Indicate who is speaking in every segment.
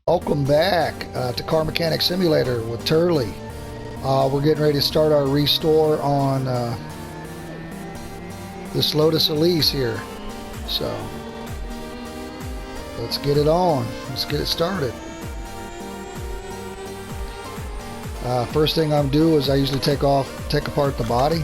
Speaker 1: Welcome back to Car Mechanic Simulator with Turley. We're getting ready to start our restore on this Lotus Elise here. So let's get it on. Let's get it started. First thing I'm do is I usually take apart the body.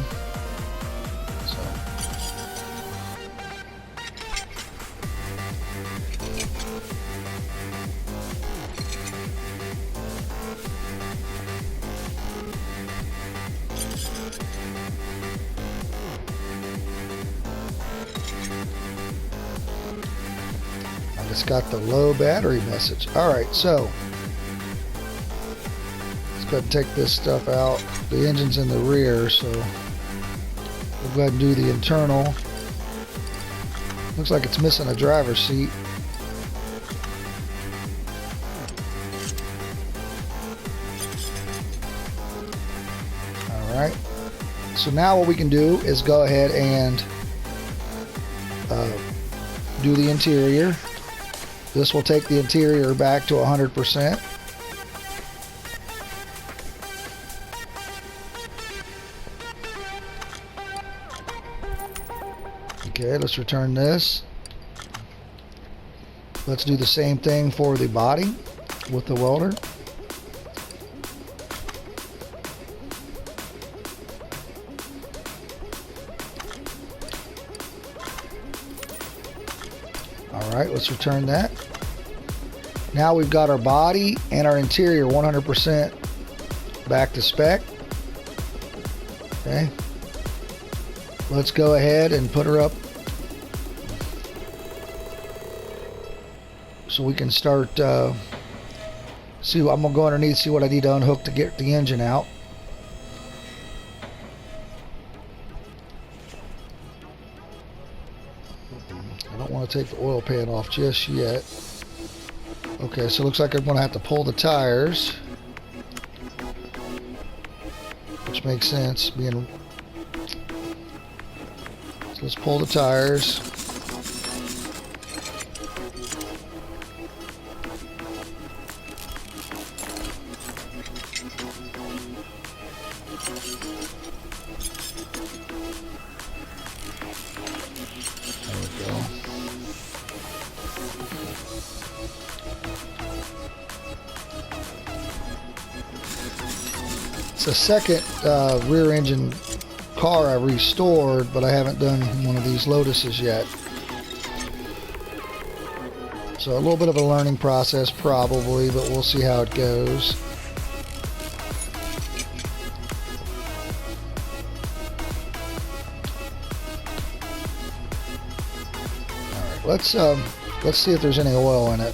Speaker 1: It's got the low battery message. Alright, so let's go ahead and take this stuff out. The engine's in the rear, so we'll go ahead and do the internal. Looks like it's missing a driver's seat. Alright, so now what we can do is go ahead and do the interior. This will take the interior back to 100%. Okay, let's return this. Let's do the same thing for the body with the welder. Alright, let's return that. Now we've got our body and our interior 100% back to spec. Okay. Let's go ahead and put her up so we can start see. I'm gonna go underneath, see what I need to unhook to get the engine out. I don't want to take the oil pan off just yet. Okay, so it looks like I'm going to have to pull the tires, which makes sense, being. So let's pull the tires. There we go. It's the second rear engine car I restored, but I haven't done one of these Lotuses yet. So a little bit of a learning process probably, but we'll see how it goes. Alright, let's see if there's any oil in it.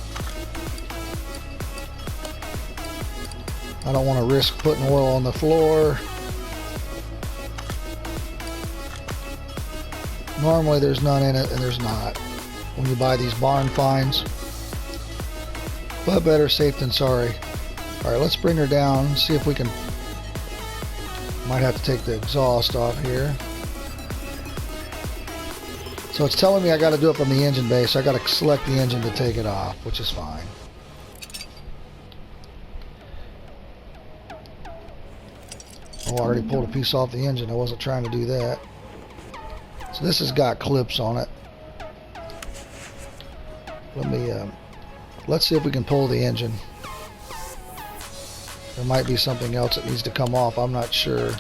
Speaker 1: I don't want to risk putting oil on the floor. Normally there's none in it, and there's not when you buy these barn finds. But better safe than sorry. Alright, let's bring her down, see if we can. Might have to take the exhaust off here. So it's telling me I got to do it from the engine bay, so I got to select the engine to take it off, which is fine. Oh, I already pulled a piece off the engine. I wasn't trying to do that. So this has got clips on it. Let's see if we can pull the engine. There might be something else that needs to come off. I'm not sure.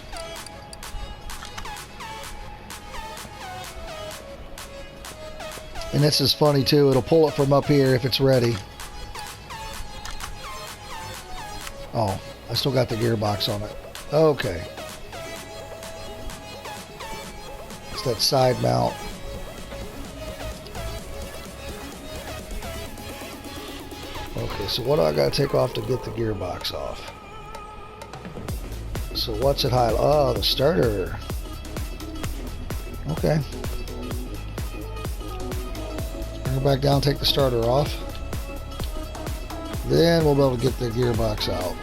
Speaker 1: And this is funny too. It'll pull it from up here if it's ready. Oh, I still got the gearbox on it. Okay. It's that side mount. Okay, so what do I gotta take off to get the gearbox off? So what's it highlight? Oh, the starter. Okay. Bring it back down, take the starter off. Then we'll be able to get the gearbox out.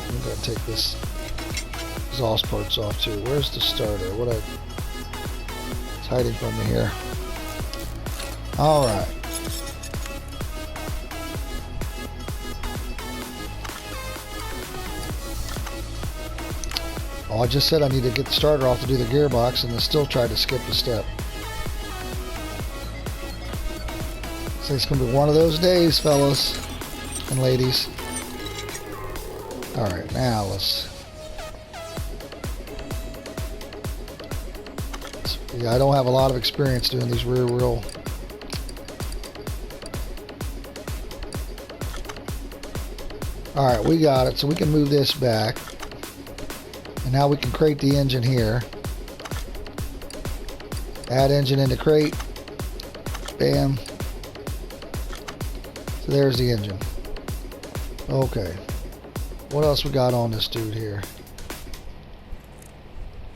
Speaker 1: I'm going to take this exhaust parts off too. Where's the starter? It's hiding from me here. All right. Oh, I just said I need to get the starter off to do the gearbox, and it still tried to skip a step. So it's going to be one of those days, fellas and ladies. Alright, now yeah, I don't have a lot of experience doing these rear wheel. Alright, we got it. So we can move this back. And now we can crate the engine here. Add engine into crate. Bam. So there's the engine. Okay. What else we got on this dude here?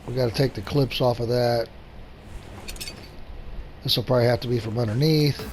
Speaker 1: We got to take the clips off of that. This will probably have to be from underneath.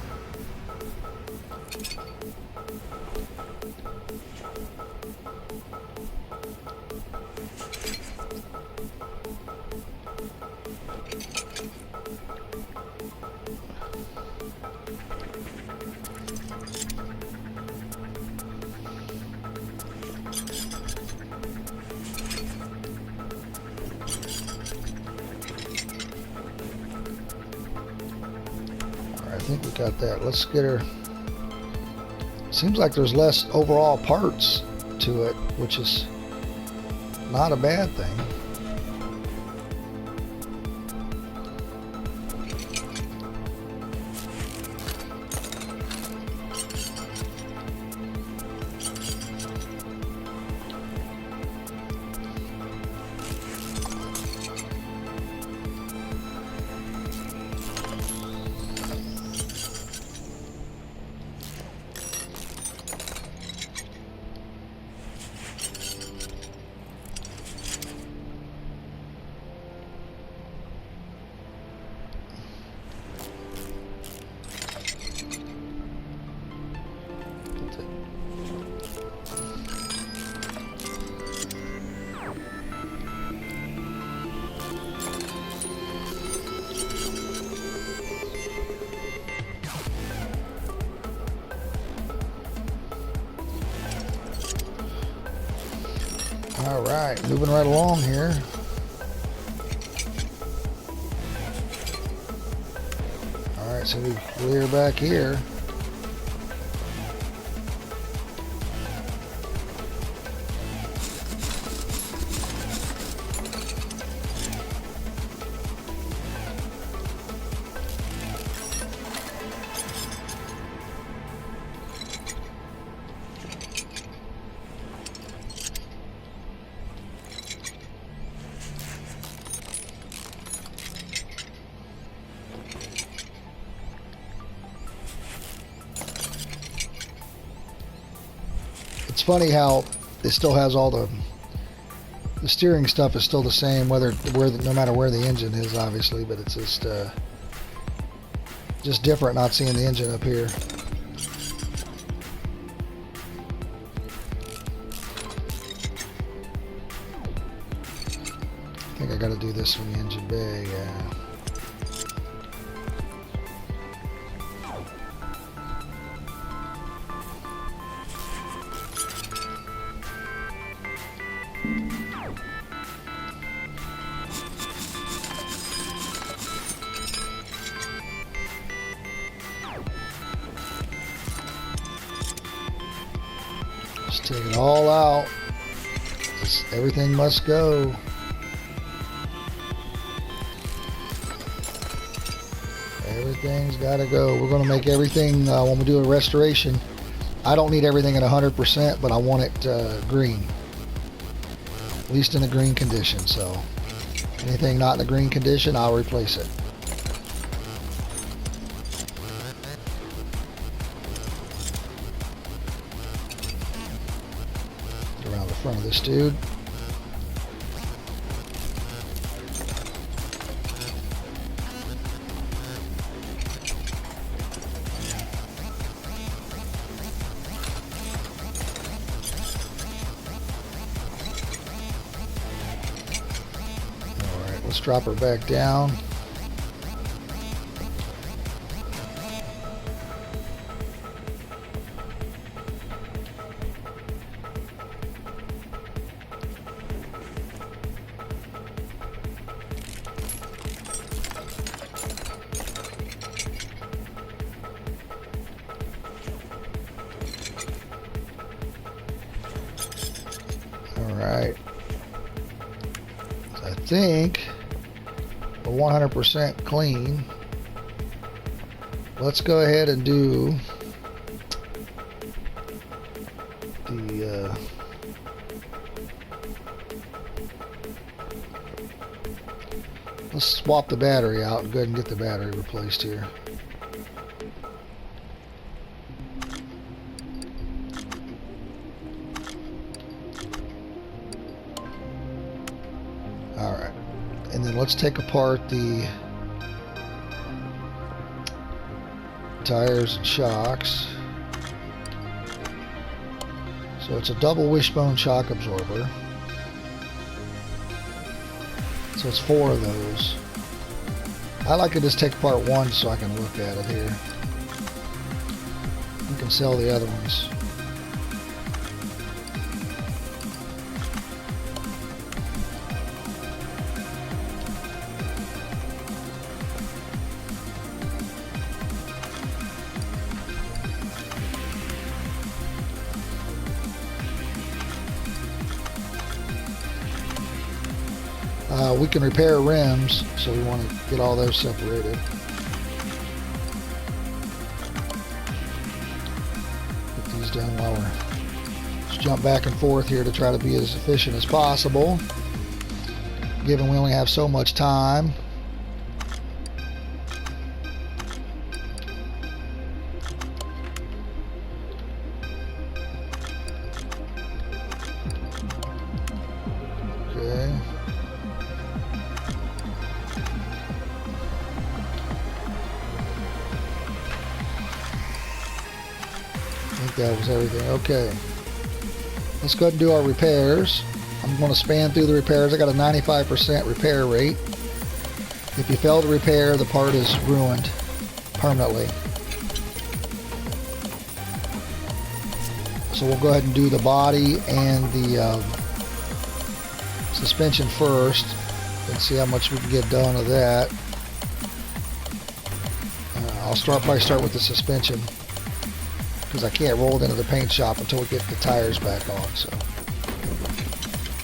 Speaker 1: I think we got that. Let's get her. Seems like there's less overall parts to it, which is not a bad thing. All right, moving right along here. All right, so we clear back here. It's funny how it still has all the steering stuff is still the same, no matter where the engine is, obviously, but it's just different not seeing the engine up here. I think I got to do this from the engine bay. Yeah. Just take it all out. Everything must go. Everything's got to go. We're going to make everything, when we do a restoration, I don't need everything at 100%, but I want it green. At least in a green condition. So anything not in the green condition, I'll replace it. Around the front of this dude. Alright, let's drop her back down. think we're 100% clean. Let's go ahead and do the let's swap the battery out and go ahead and get the battery replaced here. Alright. And then let's take apart the tires and shocks. So it's a double wishbone shock absorber. So it's 4 of those. I like to just take apart one so I can look at it here. You can sell the other ones. We can repair rims, so we want to get all those separated. Get these done while we're just jump back and forth here to try to be as efficient as possible, given we only have so much time. Okay. That was everything. Okay, let's go ahead and do our repairs. I'm going to span through the repairs. I got a 95% repair rate. If you fail to repair, the part is ruined permanently. So we'll go ahead and do the body and the suspension first and see how much we can get done of that. I'll probably start with the suspension, because I can't roll it into the paint shop until we get the tires back on. So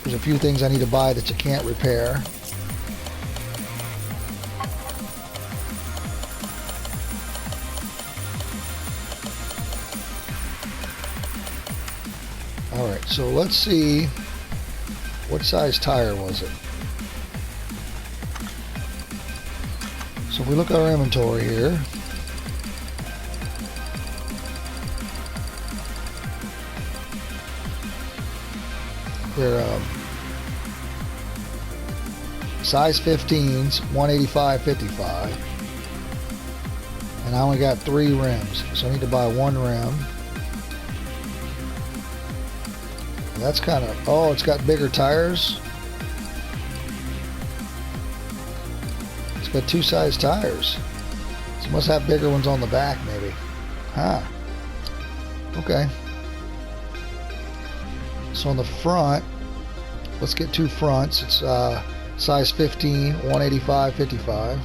Speaker 1: there's a few things I need to buy that you can't repair. Alright, so let's see, what size tire was it? So if we look at our inventory here, they're size 15s, 185/55, and I only got 3 rims, so I need to buy 1 rim. And that's kind of, oh, it's got bigger tires. It's got 2 size tires, so it must have bigger ones on the back, maybe. Huh. Okay. So on the front, let's get 2 fronts. It's size 15, 185/55.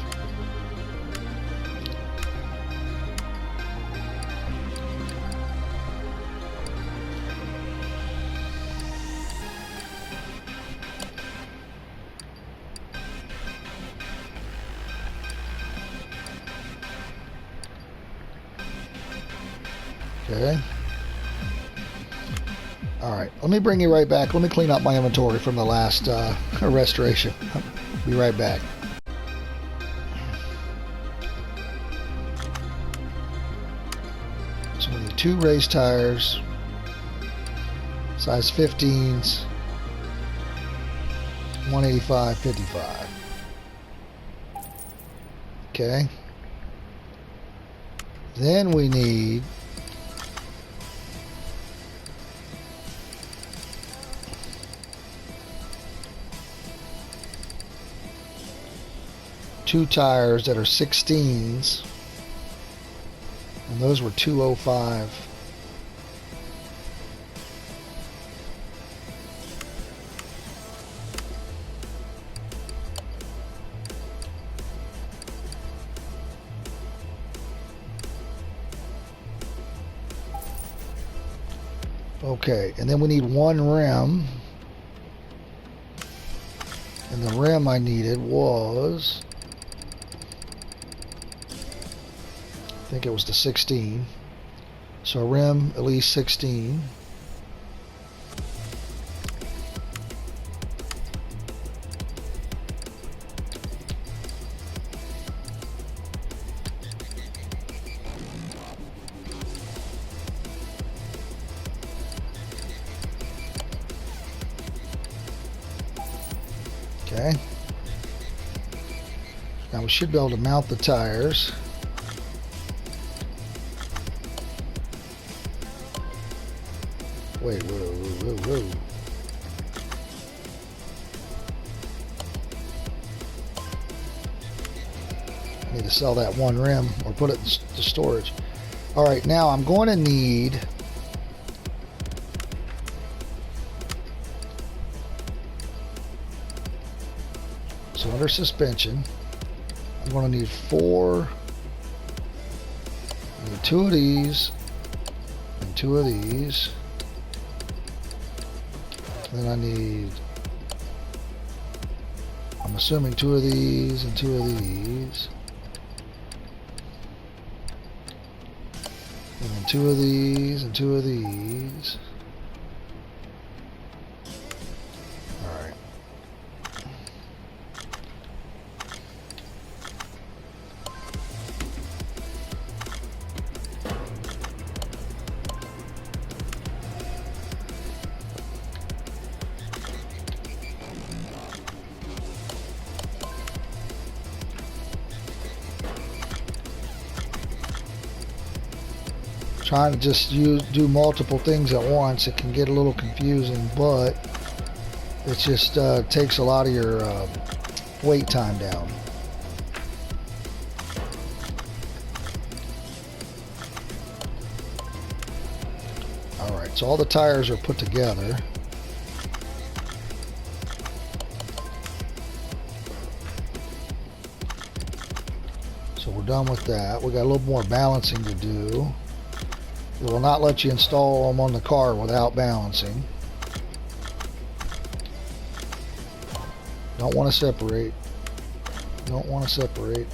Speaker 1: Okay. Alright, let me bring you right back. Let me clean up my inventory from the last restoration. Be right back. So we need 2 race tires, size 15s, 185/55. Okay. Then we need two tires that are 16s, and those were 205. Okay, and then we need 1 rim, and And the rim I needed was, I think it was the 16. So rim at least 16. Okay. Now we should be able to mount the tires. Wait, whoa. I need to sell that one rim or put it into storage. All right, now I'm going to need so under suspension, I'm going to need four. I need two of these and two of these. Then I need, I'm assuming two of these and two of these. And then two of these and two of these. Alright. Trying to just do multiple things at once, it can get a little confusing, but it just takes a lot of your wait time down. Alright, so all the tires are put together. So we're done with that. We got a little more balancing to do. It will not let you install them on the car without balancing. Don't want to separate. Don't want to separate.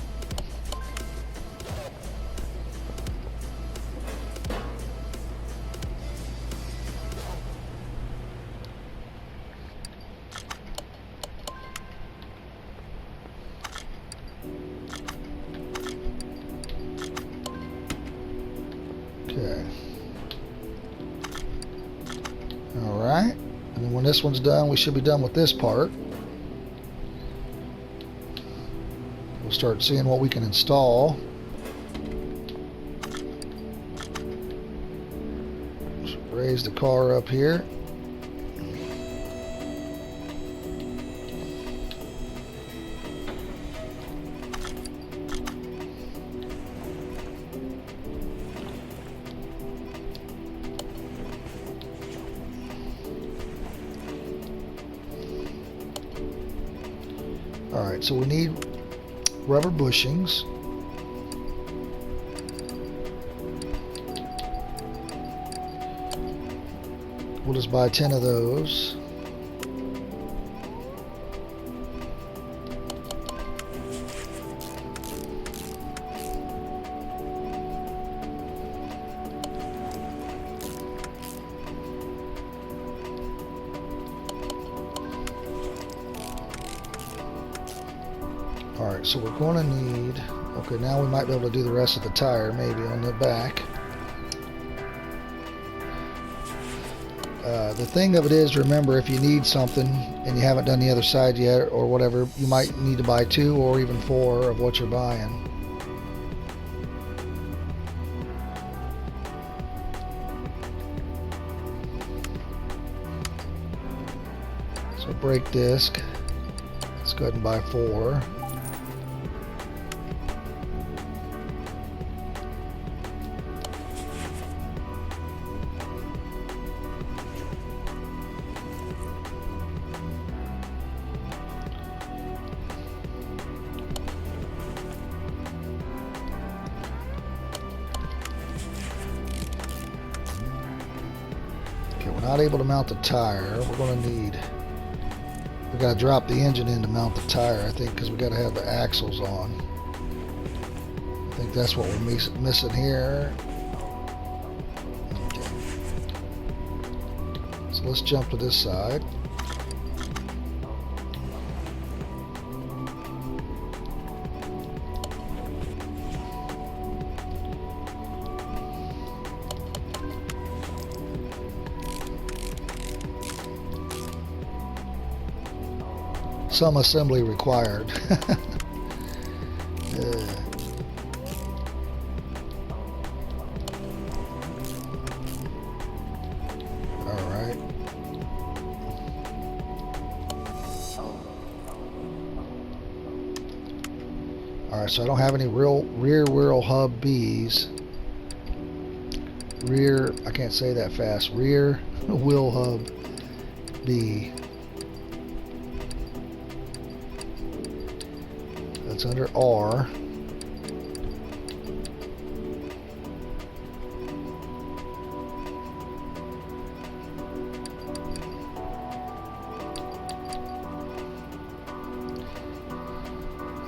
Speaker 1: Okay. Alright. And then when this one's done, we should be done with this part. We'll start seeing what we can install. Just raise the car up here. Alright, so we need rubber bushings. We'll just buy 10 of those. Alright, so we're going to need, okay, now we might be able to do the rest of the tire maybe on the back. The thing of it is, remember, if you need something and you haven't done the other side yet or whatever, you might need to buy 2 or even 4 of what you're buying. So brake disc, let's go ahead and buy 4. Okay, we're not able to mount the tire. We're going to need We got to drop the engine in to mount the tire, I think, because we got to have the axles on. I think that's what we're missing here. Okay. So let's jump to this side. Some assembly required. Alright. Alright, so I don't have any rear wheel hub Bs. I can't say that fast. Rear wheel hub B. It's under R.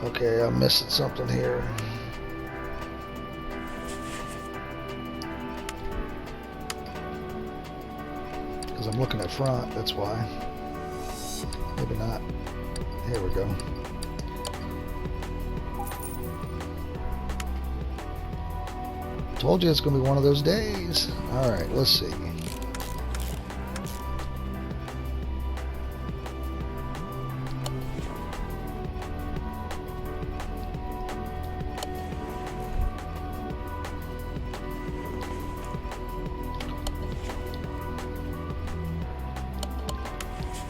Speaker 1: Okay, I'm missing something here. Because I'm looking at front, that's why. Maybe not. Here we go. Told you it's going to be one of those days. Alright, let's see.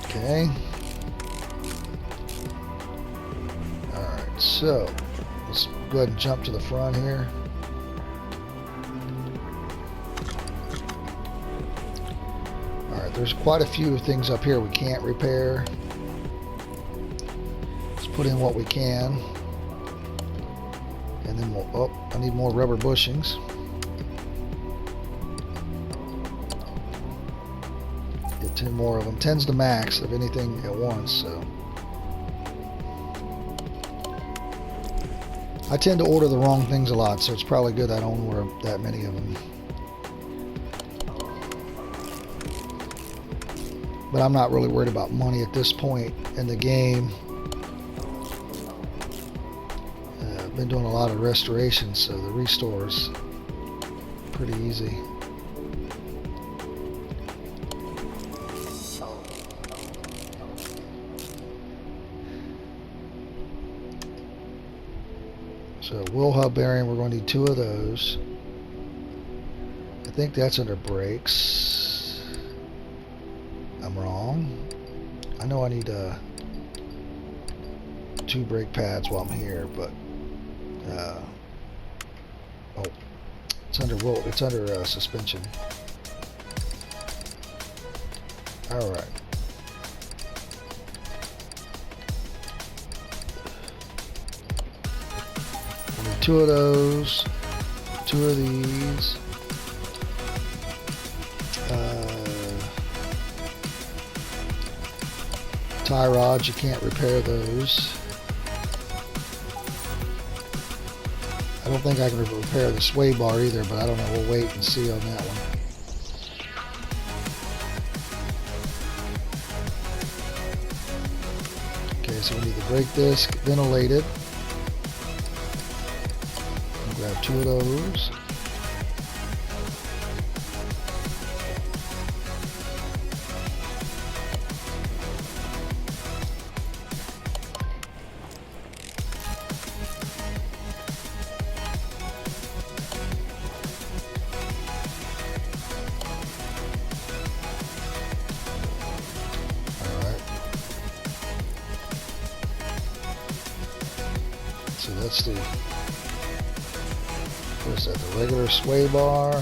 Speaker 1: Okay. Alright, so let's go ahead and jump to the front here. There's quite a few things up here we can't repair. Let's put in what we can. And then we'll, oh, I need more rubber bushings. Get 10 more of them. 10's the max of anything at once, so. I tend to order the wrong things a lot, so it's probably good I don't order that many of them. But I'm not really worried about money at this point in the game. I've been doing a lot of restorations, so the restore is pretty easy. So wheel hub bearing, we're going to need 2 of those. I think that's under brakes. I'm wrong. I know I need 2 brake pads while I'm here, but oh, it's under suspension. All right. I need 2 of those, 2 of these. Tie rods, you can't repair those. I don't think I can repair the sway bar either, but I don't know. We'll wait and see on that one. Okay, so we need the brake disc ventilated. I'll grab 2 of those. So that's the, what is that, the regular sway bar,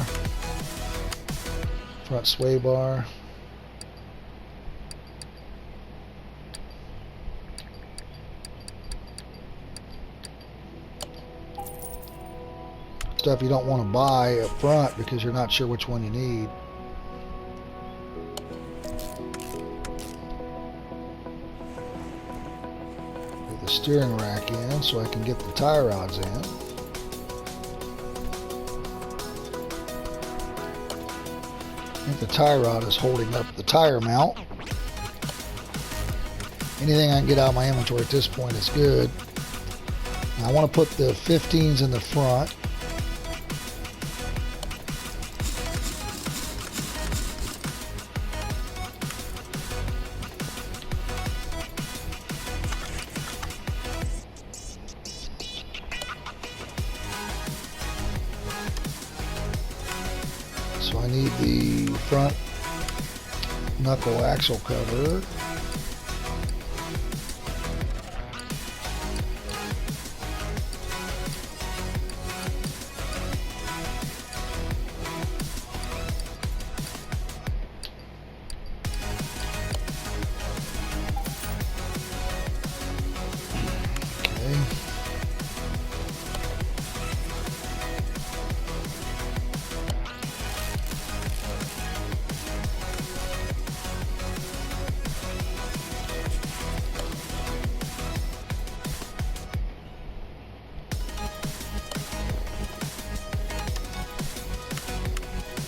Speaker 1: front sway bar. Stuff you don't want to buy up front because you're not sure which one you need. steering rack in so I can get the tie rods in. I think the tie rod is holding up the tire mount. Anything I can get out of my inventory at this point is good. Now I want to put the 15s in the front. So I need the front knuckle axle cover.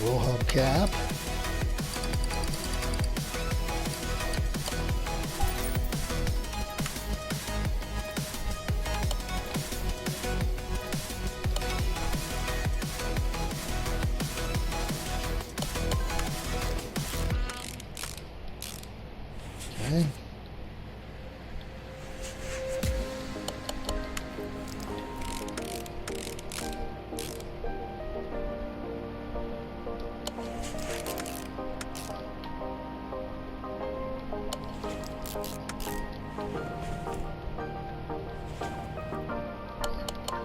Speaker 1: Roll hub cap. Okay.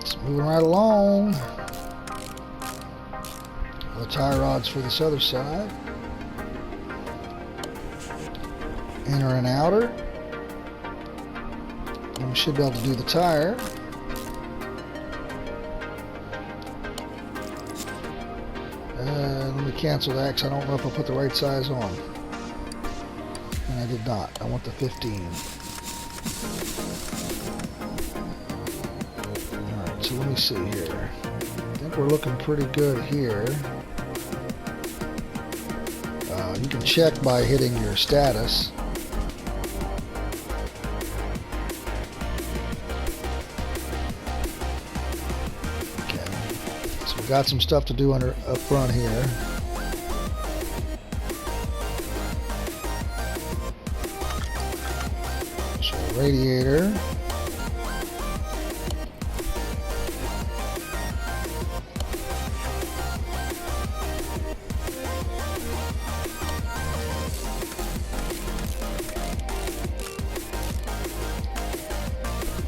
Speaker 1: It's moving right along. The tie rods for this other side. Inner and outer. And we should be able to do the tire. Let me cancel that because I don't know if I put the right size on. And I did not. I want the 15. Alright, so let me see here. I think we're looking pretty good here. You can check by hitting your status. Got some stuff to do up front here. So radiator.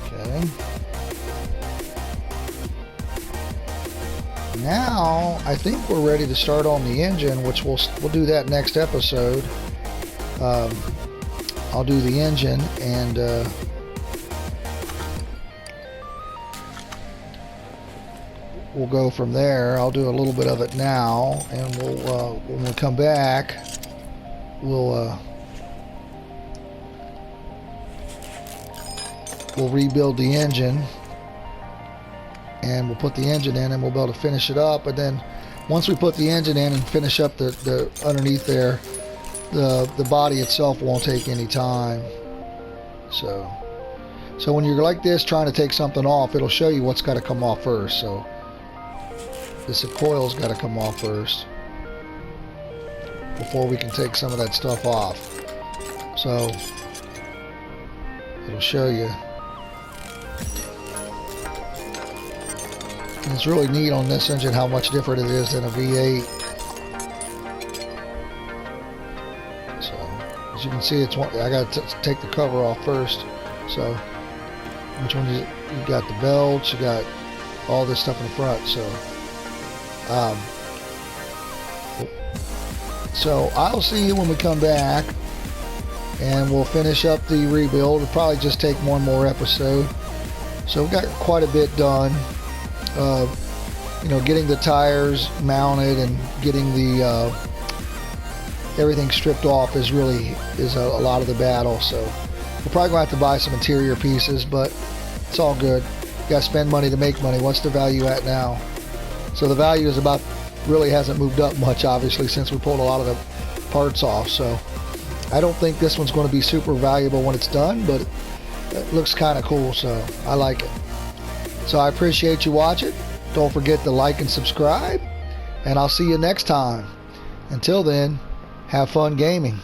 Speaker 1: Okay. Now I think we're ready to start on the engine, which we'll do that next episode. I'll do the engine and we'll go from there. I'll do a little bit of it now, and we'll when we come back, we'll rebuild the engine. And we'll put the engine in and we'll be able to finish it up. And then once we put the engine in and finish up the underneath there, the body itself won't take any time. So when you're like this trying to take something off, it'll show you what's got to come off first. So this coil's got to come off first before we can take some of that stuff off. So it'll show you. And it's really neat on this engine how much different it is than a V8. So as you can see, I got to take the cover off first. So which one you got? The belts, you got all this stuff in the front. So I'll see you when we come back, and we'll finish up the rebuild. It'll probably just take one more episode. So we've got quite a bit done. Getting the tires mounted and getting the everything stripped off is a lot of the battle. So We're probably going to have to buy some interior pieces, but it's all good. You got to spend money to make money. What's the value at now? So the value is about, really hasn't moved up much, obviously, since we pulled a lot of the parts off. So I don't think this one's going to be super valuable when it's done, but it looks kind of cool, so I like it. So I appreciate you watching. Don't forget to like and subscribe, and I'll see you next time. Until then, have fun gaming.